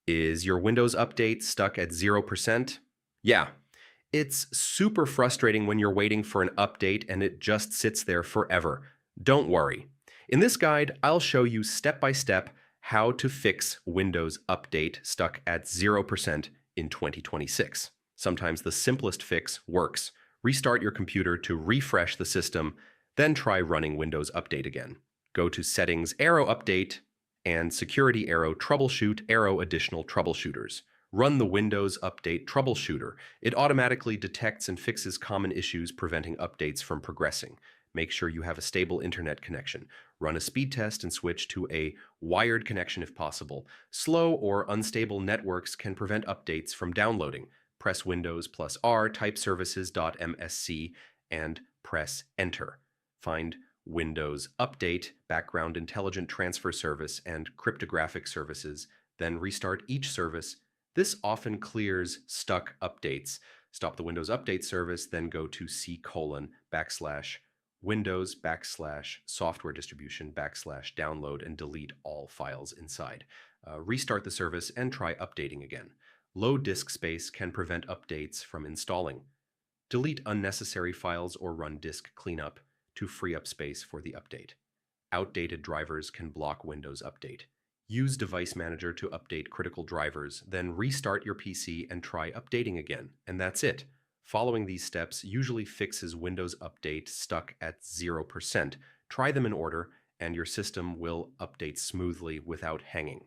Is your Windows update stuck at 0%? Yeah, it's super frustrating when you're waiting for an update and it just sits there forever. Don't worry. In this guide, I'll show you step by step how to fix Windows Update stuck at 0% in 2026. Sometimes the simplest fix works. Restart your computer to refresh the system, then try running Windows Update again. Go to Settings, Arrow Update, and Security Arrow Troubleshoot, Arrow Additional Troubleshooters. Run the Windows Update Troubleshooter. It automatically detects and fixes common issues preventing updates from progressing. Make sure you have a stable internet connection. Run a speed test and switch to a wired connection if possible. Slow or unstable networks can prevent updates from downloading. Press Windows plus R, type services.msc, and press Enter. Find Windows Update, Background Intelligent Transfer Service, and Cryptographic Services, then restart each service. This often clears stuck updates. Stop the Windows Update service, then go to C:\Windows\software distribution\download and delete all files inside. Restart the service and try updating again. Low disk space can prevent updates from installing. Delete unnecessary files or run disk cleanup to free up space for the update. Outdated drivers can block Windows Update. Use Device Manager to update critical drivers, then restart your PC and try updating again, and that's it. Following these steps usually fixes Windows Update stuck at 0%. Try them in order, and your system will update smoothly without hanging.